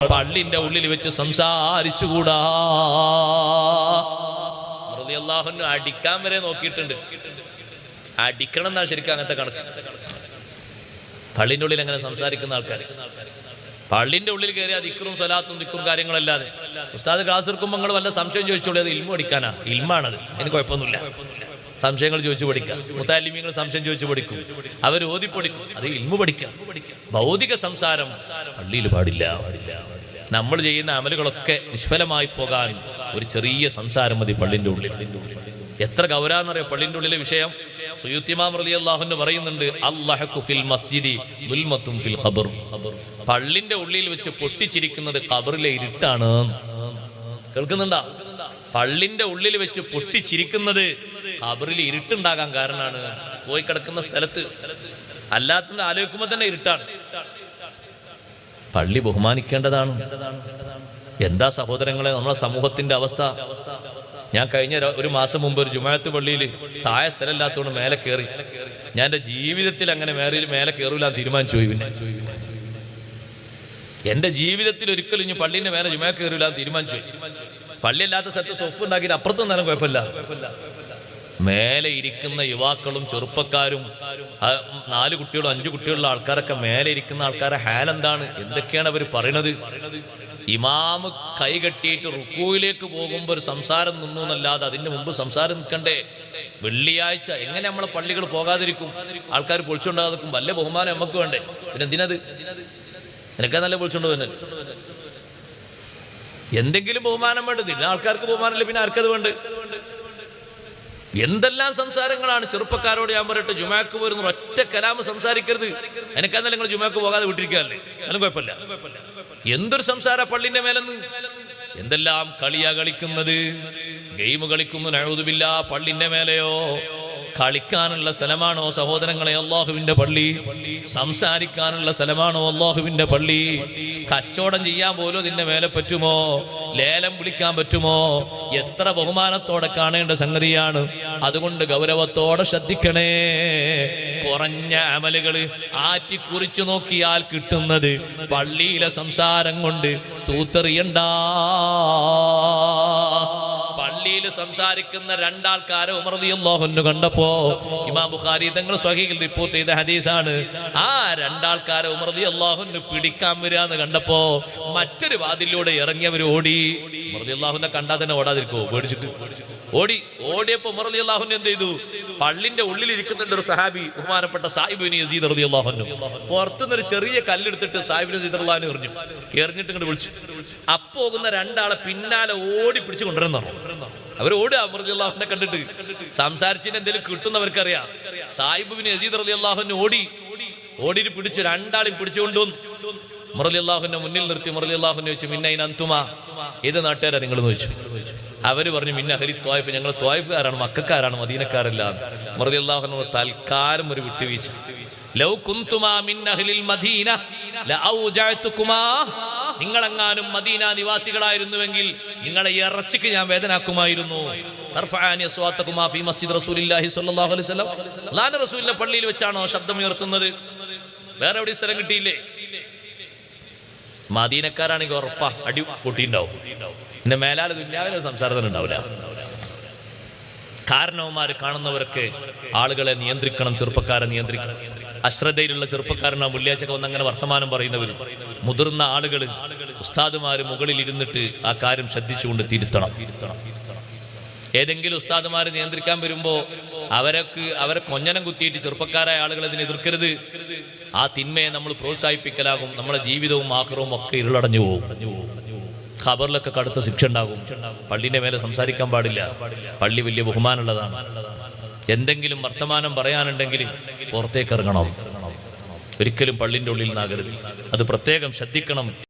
പള്ളിന്റെ ഉള്ളിൽ വെച്ച് സംസാരിച്ചുകൂടാ. റളിയല്ലാഹു അടിക്കാൻ വരെ നോക്കിയിട്ടുണ്ട്. അടിക്കണം എന്നാ ശരിക്കും അങ്ങനത്തെ കണക്ക്. പള്ളിന്റെ ഉള്ളിൽ എങ്ങനെ സംസാരിക്കുന്ന ആൾക്കാർ പള്ളിന്റെ ഉള്ളിൽ കയറി ദിക്റും സ്വലാത്തും ദിക്റും കാര്യങ്ങളല്ലാതെ ഉസ്താദ് ക്ലാസ് എടുക്കുമ്പോൾ നിങ്ങൾ വല്ല സംശയം ചോദിച്ചോളൂ. അത് ഇൽമു പഠിക്കാനാ, ഇൽമാണത്, അതിന് കുഴപ്പമൊന്നുമില്ല. സംശയങ്ങൾ ചോദിച്ചു പഠിക്കാം. മുത്തഅല്ലിമീങ്ങൾ സംശയം ചോദിച്ചു പഠിക്കും, അവർ ഓതി പഠിക്കും, അത് ഇൽമു പഠിക്കാം. ഭൗതിക സംസാരം പള്ളിയിൽ പാടില്ല. നമ്മൾ ചെയ്യുന്ന അമലുകളൊക്കെ നിഷ്ഫലമായി പോകാൻ ഒരു ചെറിയ സംസാരം മതി പള്ളിന്റെ ഉള്ളിൽ. എത്ര ഗൗരവമെന്നറിയാം പള്ളിന്റെ ഉള്ളിലെ വിഷയം. സുയൂത്തി ഇമാം റളിയല്ലാഹു അൻഹു പറയുന്നുണ്ട്, അല്ലാഹു ഫിൽ മസ്ജിദി ദുൽമത്തുൻ ഫിൽ ഖബർ. പള്ളിന്റെ ഉള്ളിൽ വെച്ച് പൊട്ടിച്ചിരിക്കുന്നത് ഖബറിലെ ഇരുട്ടാണ്. കേൾക്കുന്നുണ്ടോ? പള്ളിന്റെ ഉള്ളിൽ വെച്ച് പൊട്ടിച്ചിരിക്കുന്നത് ഖബറിൽ ഇരുട്ടുണ്ടാകാൻ കാരണമാണ്. പോയി കിടക്കുന്ന സ്ഥലത്ത് അല്ലാത്ത ആലോചിക്കുമ്പോൾ തന്നെ ഇരുട്ടാണ്. പള്ളി ബഹുമാനിക്കേണ്ടതാണ്. എന്താ സഹോദരങ്ങളെ നമ്മളെ സമൂഹത്തിന്റെ അവസ്ഥ? ഞാൻ കഴിഞ്ഞ ഒരു മാസം മുമ്പ് ഒരു ജുമാഅത്ത് പള്ളിയിൽ താഴെ സ്ഥലമില്ലാത്തതുകൊണ്ട് മേലെ കയറി. ഞാൻ എൻ്റെ ജീവിതത്തിൽ അങ്ങനെ മേലെ കയറൂലാൻ തീരുമാനിച്ചു പോയി. പിന്നെ എൻ്റെ ജീവിതത്തിൽ ഒരിക്കലും ഇനി പള്ളീൻ്റെ മേലെ ജുമാ കയറൂലാൻ തീരുമാനിച്ചു. പള്ളിയല്ലാത്ത സ്ഥലത്ത് സൊഫ് ഉണ്ടാക്കിയിട്ട് അപ്പുറത്ത് നിന്നാലും കുഴപ്പമില്ല. മേലെ ഇരിക്കുന്ന യുവാക്കളും ചെറുപ്പക്കാരും 4 കുട്ടികളും 5 കുട്ടികളുള്ള ആൾക്കാരൊക്കെ മേലെ ഇരിക്കുന്ന ആൾക്കാരെ ഹാലെന്താണ്, എന്തൊക്കെയാണ് അവർ പറയണത്? ഇമാമ് കൈകെട്ടിയിട്ട് റുക്കൂയിലേക്ക് പോകുമ്പോൾ ഒരു സംസാരം നിന്നു എന്നല്ലാതെ അതിന്റെ മുമ്പ് സംസാരം നിൽക്കണ്ടേ? വെള്ളിയാഴ്ച എങ്ങനെ നമ്മളെ പള്ളികൾ പോകാതിരിക്കും? ആൾക്കാർ പൊളിച്ചുകൊണ്ടാകും. വല്ല ബഹുമാനം നമുക്ക് വേണ്ടേ? പിന്നെ എന്തിനത്? നിനക്കാ നല്ല പൊളിച്ചുകൊണ്ട് തന്നെ എന്തെങ്കിലും ബഹുമാനം വേണ്ടതില്ല. ആൾക്കാർക്ക് ബഹുമാനമില്ല, പിന്നെ ആർക്കത് വേണ്ട? എന്തെല്ലാം സംസാരങ്ങളാണ്. ചെറുപ്പക്കാരോട് ഞാൻ പറയട്ടെ, ജുമാക്ക് വരുന്ന ഒറ്റ കലാമ് സംസാരിക്കരുത്. എനിക്കെന്നാലും നിങ്ങൾ ജുമാക്ക് പോകാതെ വിട്ടിരിക്കാല്ലേ, അതിനും കുഴപ്പമില്ല. എന്തൊരു സംസാര പള്ളിന്റെ മേലെന്ന്! എന്തെല്ലാം കളിയാ കളിക്കുന്നത്, ഗെയിം കളിക്കുന്നു. നഊദുബില്ലാ. പള്ളിന്റെ മേലെയോ? കളിക്കാനുള്ള സ്ഥലമാണോ സഹോദരങ്ങളെ അല്ലാഹുവിന്റെ പള്ളി? സംസാരിക്കാനുള്ള സ്ഥലമാണോ അല്ലാഹുവിന്റെ പള്ളി? കച്ചവടം ചെയ്യാൻ പോലും ഇതിന്റെ മേലെ പറ്റുമോ? ലേലം വിളിക്കാൻ പറ്റുമോ? എത്ര ബഹുമാനത്തോടെ കാണേണ്ട സംഗതിയാണ്. അതുകൊണ്ട് ഗൗരവത്തോടെ ശ്രദ്ധിക്കണേ. കുറഞ്ഞ അമലുകള് ആറ്റിക്കുറിച്ചു നോക്കിയാൽ കിട്ടുന്നത് പള്ളിയിലെ സംസാരം കൊണ്ട് തൂത്തെറിയണ്ട. പള്ളിയിൽ സംസാരിക്കുന്ന 2 ആൾക്കാരെ ഉമർ റളിയല്ലാഹു അൻഹു കണ്ടപ്പോ, ഇമാം ബുഖാരി തങ്ങൾ സ്വഹീഹിൽ റിപ്പോർട്ട് ചെയ്ത ഹദീസാണ്. ആ 2 ആൾക്കാരെ ഉമർ റളിയല്ലാഹു അൻഹു പിടിക്കാൻ വരാന്ന് കണ്ടപ്പോ മറ്റൊരു വാതിലൂടെ ഇറങ്ങിയവർ ഓടി. ഉമർ റളിയല്ലാഹു അൻഹു കണ്ടാൽ തന്നെ ഓടാതിരിക്കോ? പേടിച്ചിട്ട് ഓടിയപ്പോ ഉമർ റളിയല്ലാഹു അൻഹു എന്ത് ചെയ്തു? പള്ളിന്റെ ഉള്ളിൽ ഇരിക്കുന്നുണ്ട് ഒരു സഹാബി, ബഹുമാനപ്പെട്ട സായിബ് ഇബ്നു യസീദ് റളിയല്ലാഹു അൻഹു. പുറത്തുനിന്നൊരു ചെറിയ കല്ലെടുത്തിട്ട് സായിബ് ഇബ്നു യസീദ് റളിയല്ലാഹു അൻഹു എറിഞ്ഞിട്ട് ഇങ്ങോട്ട് വിളിച്ചു. അപ്പോകുന്ന 2 ആളെ പിന്നാലെ ഓടി പിടിച്ചു കൊണ്ടുവരുന്നോ. അവർ ഓടുക ഉമർ റളിയല്ലാഹു അൻഹുവിനെ കണ്ടിട്ട്. സംസാരിച്ചിട്ട് എന്തെങ്കിലും കിട്ടുന്നവർക്കറിയാം. സായിബ് ഇബ്നു യസീദ് റളിയല്ലാഹു അൻഹു ഓടിയിട്ട് പിടിച്ചു. 2 ആളെയും പിടിച്ചുകൊണ്ടും ഉമർ റളിയല്ലാഹു അൻഹു മുന്നിൽ നിർത്തി. ഉമർ റളിയല്ലാഹു അൻഹു ചോദിച്ചു, മിന്നൈന അൻതുമാ, ഏത് നാട്ടുകാരാ നിങ്ങൾ എന്ന് ചോദിച്ചു. അവര് പറഞ്ഞു, മിന്ന അഹ്ലി ത്വായിഫ്, ഞങ്ങൾ ത്വായിഫുകാരാണ്, മക്കക്കാരാണ്, മദീനക്കാരല്ല. ഉമർ റളിയല്ലാഹു അൻഹു തൽക്കാലം ഒരു വിട്ടുവീഴ്ച. ലൗ കുന്തുമാ മിൻ അഹ്ലിൽ മദീന ലഔജഅതുകുമാ, നിങ്ങളെങ്ങാനും മദീന നിവാസികളായിരുന്നുവെങ്കിൽ നിങ്ങളെ ഇറച്ചിക്ക് ഞാൻ വേദനാക്കുമായിരുന്നു. തർഫഅനി അസ്വാതകുമാ ഫീ മസ്ജിദ് റസൂലില്ലാഹി സ്വല്ലല്ലാഹു അലൈഹി വസല്ലം, അല്ലാഹുവിന്റെ റസൂലിന്റെ പള്ളിയിൽ വെച്ചാണോ ശബ്ദമുയർത്തുന്നത്? വേറെ എവിടെ സ്ഥലം കിട്ടിയില്ലേ? മദീനക്കാരാണെങ്കിൽ ഉറപ്പാ അടി പൊട്ടിണ്ടാവും. പിന്നെ മേലാൽ ദുനിയാവിലെ സംസാരത്തിന് ഉണ്ടാവില്ല. കാരണവന്മാർ കാണുന്നവരൊക്കെ ആളുകളെ നിയന്ത്രിക്കണം, ചെറുപ്പക്കാരെ നിയന്ത്രിക്കണം. അശ്രദ്ധയിലുള്ള ചെറുപ്പക്കാരനാ മുല്യാശൊക്കെ വന്ന് അങ്ങനെ വർത്തമാനം പറയുന്നവർ. മുതിർന്ന ആളുകൾ, ഉസ്താദുമാർ മുകളിൽ ഇരുന്നിട്ട് ആ കാര്യം ശ്രദ്ധിച്ചുകൊണ്ട് തിരുത്തണം. ഏതെങ്കിലും ഉസ്താദുമാർ നിയന്ത്രിക്കാൻ വരുമ്പോ അവരെ കൊഞ്ഞനം കുത്തിയിട്ട് ചെറുപ്പക്കാരായ ആളുകൾ അതിനെ എതിർക്കരുത്. ആ തിന്മയെ നമ്മൾ പ്രോത്സാഹിപ്പിക്കലാകും. നമ്മുടെ ജീവിതവും ആഖിറവും ഒക്കെ ഇരുളടഞ്ഞു പോകും. ഖബറിലൊക്കെ കടുത്ത ശിക്ഷ ഉണ്ടാകും. പള്ളിന്റെ മേലെ സംസാരിക്കാൻ പാടില്ല. പള്ളി വലിയ ബഹുമാനമുള്ളതാണ്. എന്തെങ്കിലും വർത്തമാനം പറയാനുണ്ടെങ്കിൽ പുറത്തേക്ക് ഇറങ്ങണം. ഒരിക്കലും പള്ളിന്റെ ഉള്ളിൽ നിന്നാകരുത്. അത് പ്രത്യേകം ശ്രദ്ധിക്കണം.